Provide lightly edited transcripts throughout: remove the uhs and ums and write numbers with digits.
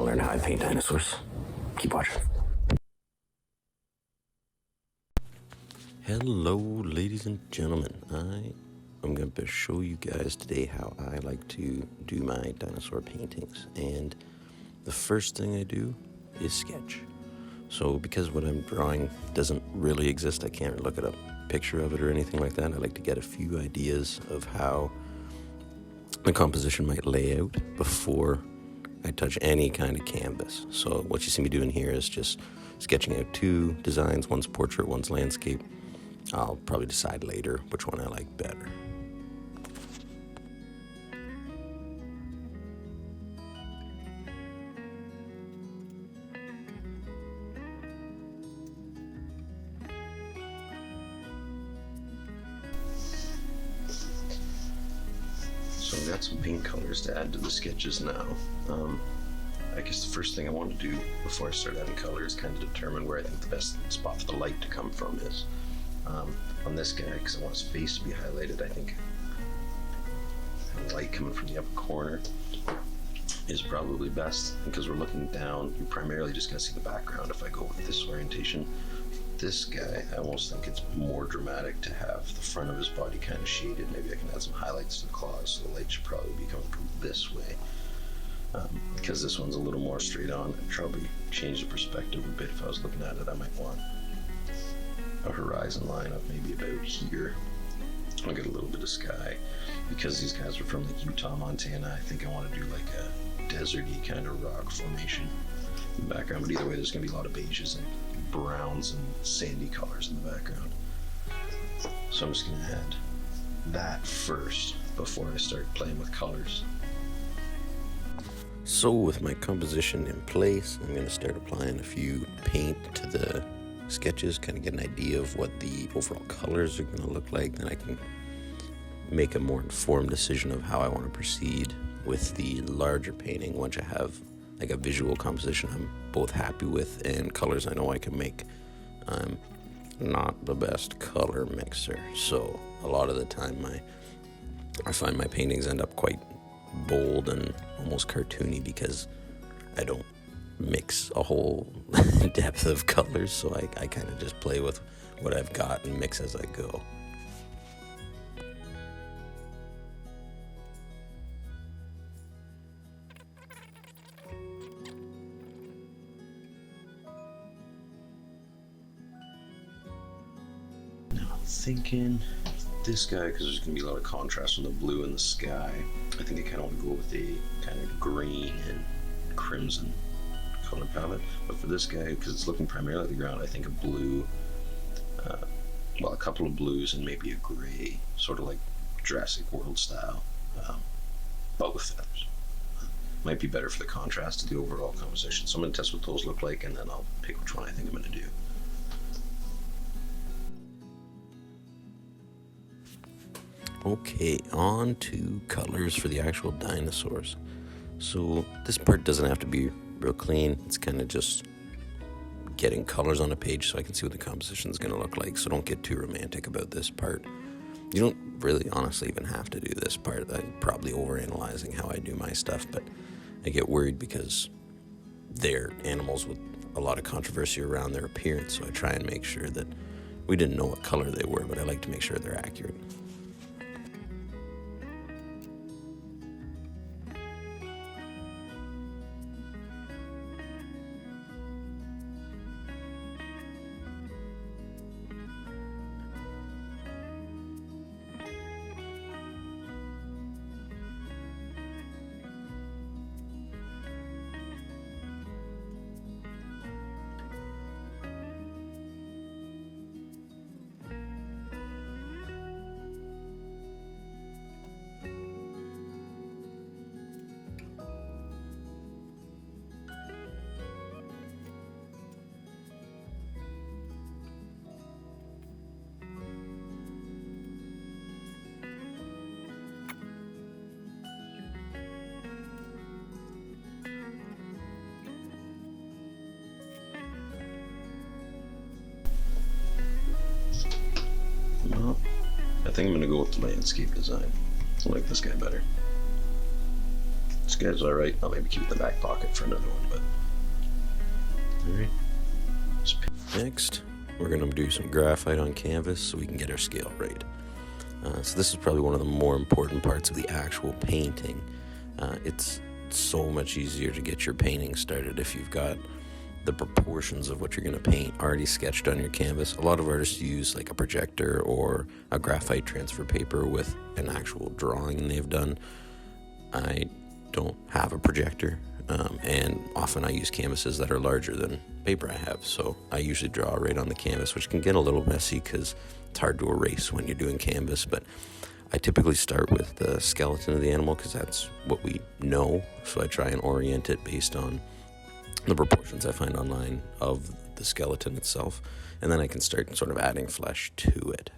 learn how I paint dinosaurs. Keep watching. Hello, ladies and gentlemen. I'm going to show you guys today how I like to do my dinosaur paintings. And the first thing I do is sketch. So because what I'm drawing doesn't really exist, I can't look at a picture of it or anything like that. I like to get a few ideas of how the composition might lay out before I touch any kind of canvas. So what you see me doing here is just sketching out two designs, one's portrait, one's landscape. I'll probably decide later which one I like better. So I've got some paint colors to add to the sketches now. I guess the first thing I want to do before I start adding colors is kind of determine where I think the best spot for the light to come from is. On this guy, because I want his face to be highlighted, I think the light coming from the upper corner is probably best. Because we're looking down, you're primarily just going to see the background if I go with this orientation. This guy, I almost think it's more dramatic to have the front of his body kind of shaded. Maybe I can add some highlights to the claws, so the light should probably be coming from this way. Because this one's a little more straight on, I'd probably change the perspective a bit. If I was looking at it, I might want a horizon line of maybe about here. I'll get a little bit of sky. Because these guys are from like Utah, Montana, I think I want to do like a deserty kind of rock formation in the background. But either way, there's going to be a lot of beiges and browns and sandy colors in the background. So I'm just going to add that first before I start playing with colors. So with my composition in place, I'm going to start applying a few paint to the sketches, kind of get an idea of what the overall colors are going to look like. Then I can make a more informed decision of how I want to proceed with the larger painting once I have like a visual composition I'm both happy with and colors I know I can make. I'm not the best color mixer, so a lot of the time I find my paintings end up quite bold and almost cartoony because I don't mix a whole depth of colors, so I kind of just play with what I've got and mix as I go. Now I'm thinking this guy, because there's going to be a lot of contrast from the blue and the sky, I think I kind of want to go with a kind of green and crimson color palette. But for this guy, because it's looking primarily at the ground, I think a blue, well, a couple of blues and maybe a gray, sort of like Jurassic World style, but with feathers. Might be better for the contrast to the overall composition. So I'm going to test what those look like, and then I'll pick which one I think I'm going to do. Okay, on to colors for the actual dinosaurs. So this part doesn't have to be real clean. It's kind of just getting colors on a page so I can see what the composition is going to look like. So don't get too romantic about this part. You don't really honestly even have to do this part. I'm probably overanalyzing how I do my stuff, but I get worried because they're animals with a lot of controversy around their appearance. So I try and make sure that we didn't know what color they were, but I like to make sure they're accurate. Well, I think I'm going to go with the landscape design. I like this guy better. This guy's alright. I'll maybe keep it in the back pocket for another one, but. Alright. Next, we're going to do some graphite on canvas so we can get our scale right. So this is probably one of the more important parts of the actual painting. It's so much easier to get your painting started if you've got the proportions of what you're going to paint already sketched on your canvas. A lot of artists use like a projector or a graphite transfer paper with an actual drawing they've done. I don't have a projector, and often I use canvases that are larger than paper I have, so I usually draw right on the canvas, which can get a little messy because it's hard to erase when you're doing canvas. But I typically start with the skeleton of the animal because that's what we know, so I try and orient it based on the proportions I find online of the skeleton itself, and then I can start sort of adding flesh to it.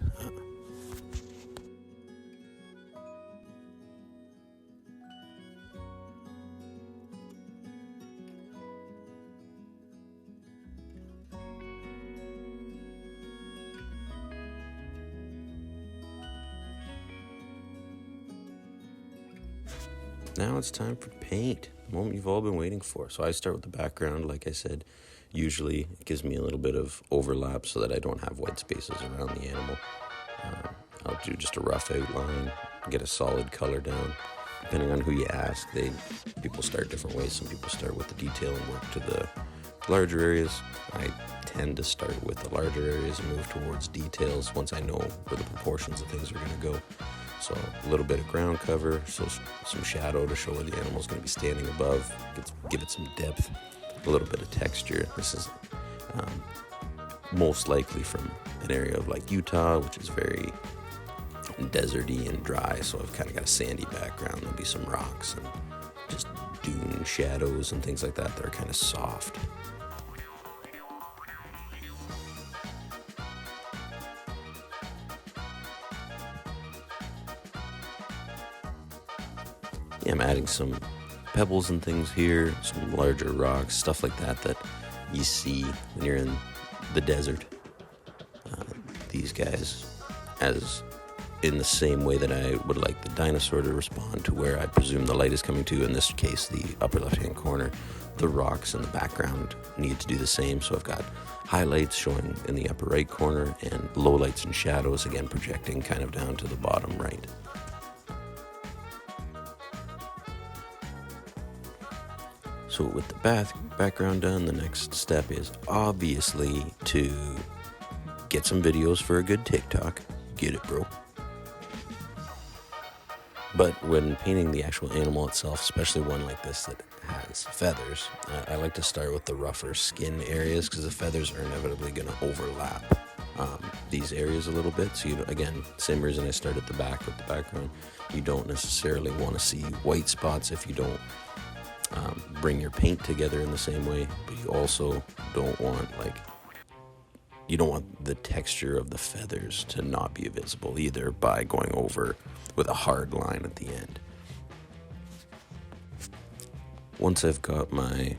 Now it's time for paint, the moment you've all been waiting for. So I start with the background, like I said. Usually it gives me a little bit of overlap so that I don't have white spaces around the animal. I'll do just a rough outline, get a solid color down. Depending on who you ask, people start different ways. Some people start with the detail and work to the larger areas. I tend to start with the larger areas and move towards details once I know where the proportions of things are going to go. So a little bit of ground cover, so some shadow to show where the animal's going to be standing above, give it some depth, a little bit of texture. This is most likely from an area of like Utah, which is very deserty and dry, so I've kind of got a sandy background. There'll be some rocks and just dune shadows and things like that that are kind of soft. I'm adding some pebbles and things here, some larger rocks, stuff like that you see when you're in the desert. These guys, as in the same way that I would like the dinosaur to respond to where I presume the light is coming to, in this case the upper left-hand corner, the rocks in the background need to do the same. So I've got highlights showing in the upper right corner and lowlights and shadows, again projecting kind of down to the bottom right. So with the background done, the next step is obviously to get some videos for a good TikTok. Get it, bro? But when painting the actual animal itself, especially one like this that has feathers, I like to start with the rougher skin areas because the feathers are inevitably going to overlap these areas a little bit. So again, same reason I start at the back with the background. You don't necessarily want to see white spots if you don't bring your paint together in the same way, but you also don't want the texture of the feathers to not be visible either by going over with a hard line at the end. Once I've got my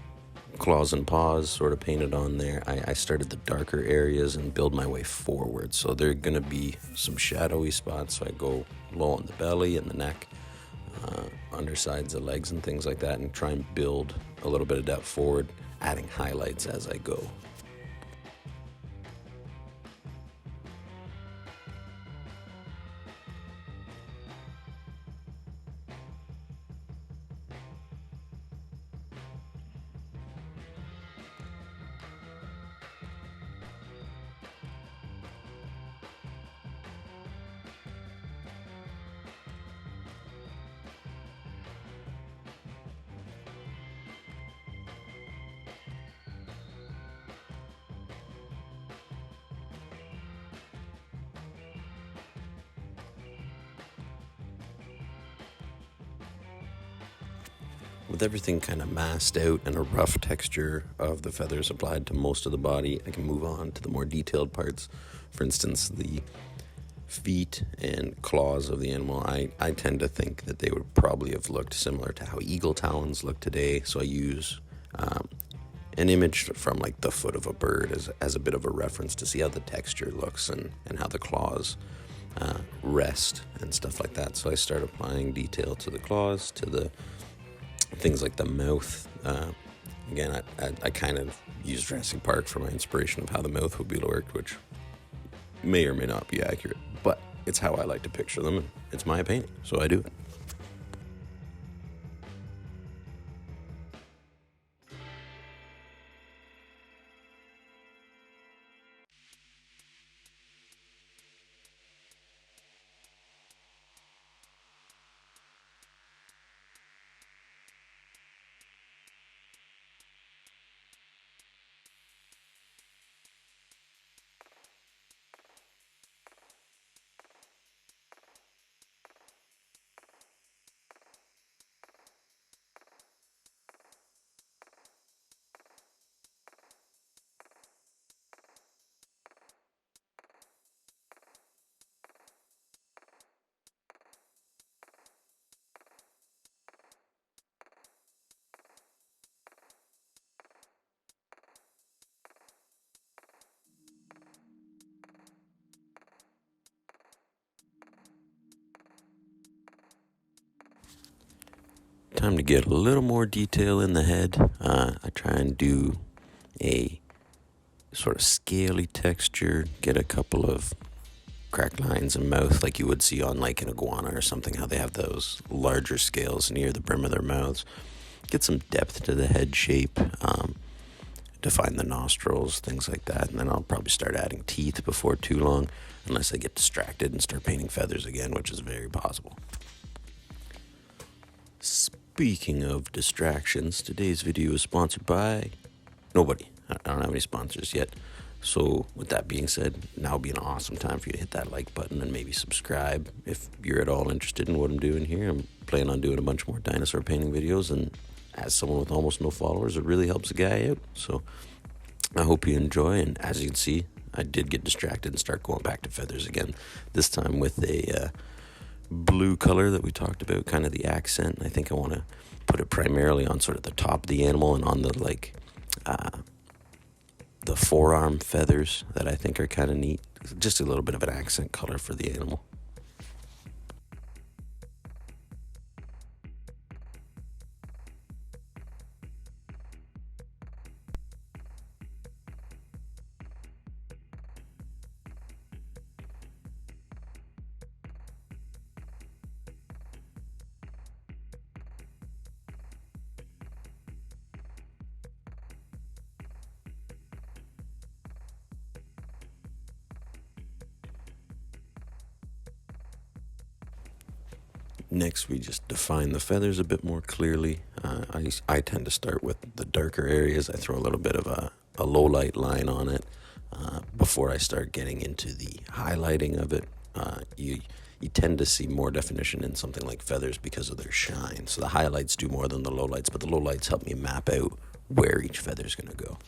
claws and paws sort of painted on there, I start at the darker areas and build my way forward. So there are going to be some shadowy spots, so I go low on the belly and the neck, undersides of legs and things like that, and try and build a little bit of depth forward, adding highlights as I go. With everything kind of masked out and a rough texture of the feathers applied to most of the body, I can move on to the more detailed parts. For instance, the feet and claws of the animal. I tend to think that they would probably have looked similar to how eagle talons look today, so I use an image from like the foot of a bird as a bit of a reference to see how the texture looks and how the claws rest and stuff like that. So I start applying detail to the claws, to the things like the mouth. Again, I kind of use Jurassic Park for my inspiration of how the mouth would be worked, which may or may not be accurate, but it's how I like to picture them, and it's my painting, so I do it. Time to get a little more detail in the head. I try and do a sort of scaly texture, get a couple of cracked lines in mouth like you would see on like an iguana or something, how they have those larger scales near the brim of their mouths. Get some depth to the head shape, define the nostrils, things like that, and then I'll probably start adding teeth before too long, unless I get distracted and start painting feathers again, which is very possible. Speaking of distractions, today's video is sponsored by nobody. I don't have any sponsors yet. So with that being said, now would be an awesome time for you to hit that like button and maybe subscribe if you're at all interested in what I'm doing here. I'm planning on doing a bunch more dinosaur painting videos, and as someone with almost no followers, it really helps a guy out. So I hope you enjoy, and as you can see, I did get distracted and start going back to feathers again, this time with a blue color that we talked about, kind of the accent. I think I want to put it primarily on sort of the top of the animal and on the the forearm feathers that I think are kind of neat. Just a little bit of an accent color for the animal. Next, we just define the feathers a bit more clearly. I tend to start with the darker areas. I throw a little bit of a low light line on it before I start getting into the highlighting of it. You tend to see more definition in something like feathers because of their shine. So the highlights do more than the lowlights, but the lowlights help me map out where each feather is going to go.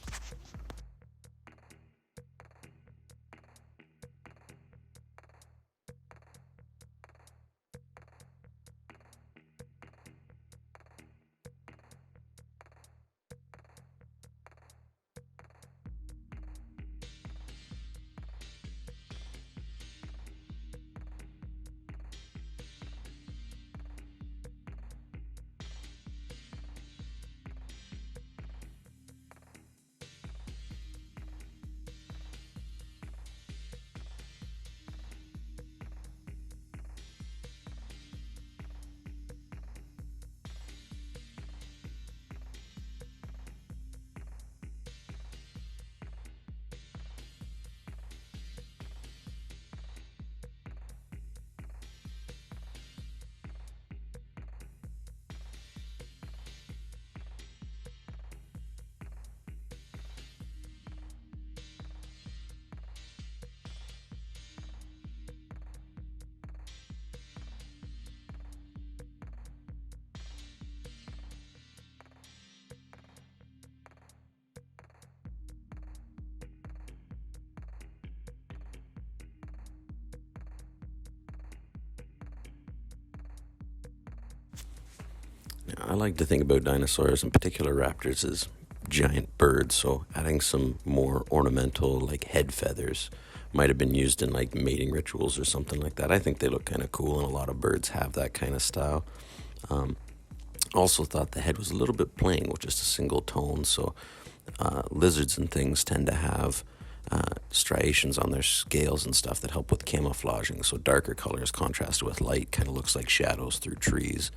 I like to think about dinosaurs, in particular raptors, as giant birds, so adding some more ornamental, like head feathers, might have been used in like mating rituals or something like that. I think they look kind of cool, and a lot of birds have that kind of style. Also thought the head was a little bit plain with just a single tone, so lizards and things tend to have striations on their scales and stuff that help with camouflaging. So darker colors contrasted with light kind of looks like shadows through trees.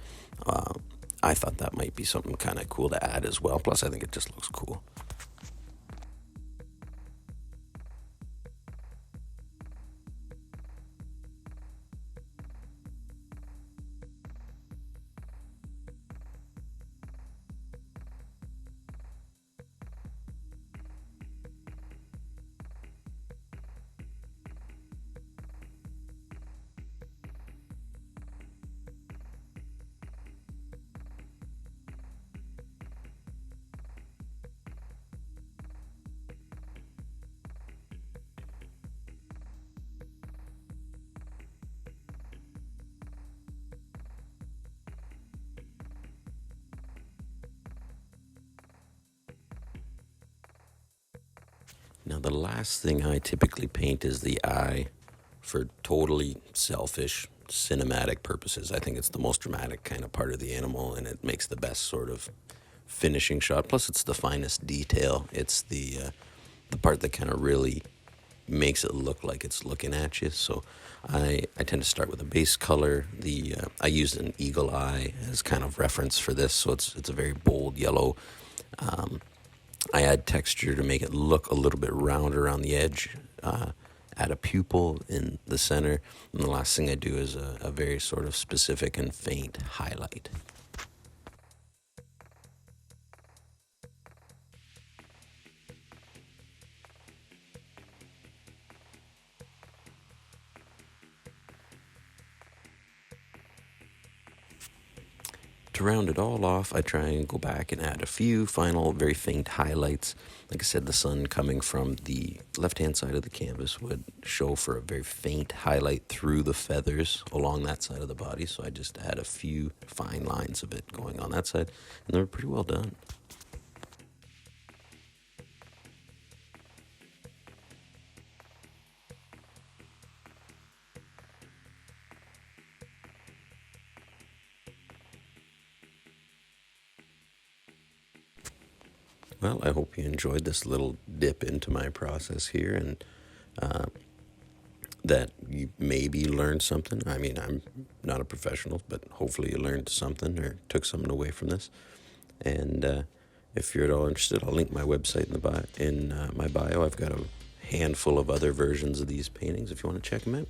I thought that might be something kind of cool to add as well. Plus, I think it just looks cool. Now, the last thing I typically paint is the eye for totally selfish cinematic purposes. I think it's the most dramatic kind of part of the animal, and it makes the best sort of finishing shot. Plus, it's the finest detail. It's the part that kind of really makes it look like it's looking at you. So I tend to start with a base color. I used an eagle eye as kind of reference for this, so it's a very bold yellow. I add texture to make it look a little bit rounder around the edge. Add a pupil in the center, and the last thing I do is a very sort of specific and faint highlight. To round it all off, I try and go back and add a few final, very faint highlights. Like I said, the sun coming from the left-hand side of the canvas would show for a very faint highlight through the feathers along that side of the body. So I just add a few fine lines of it going on that side, and they're pretty well done. Well, I hope you enjoyed this little dip into my process here, and that you maybe learned something. I mean, I'm not a professional, but hopefully you learned something or took something away from this. And if you're at all interested, I'll link my website in my bio. I've got a handful of other versions of these paintings if you want to check them out.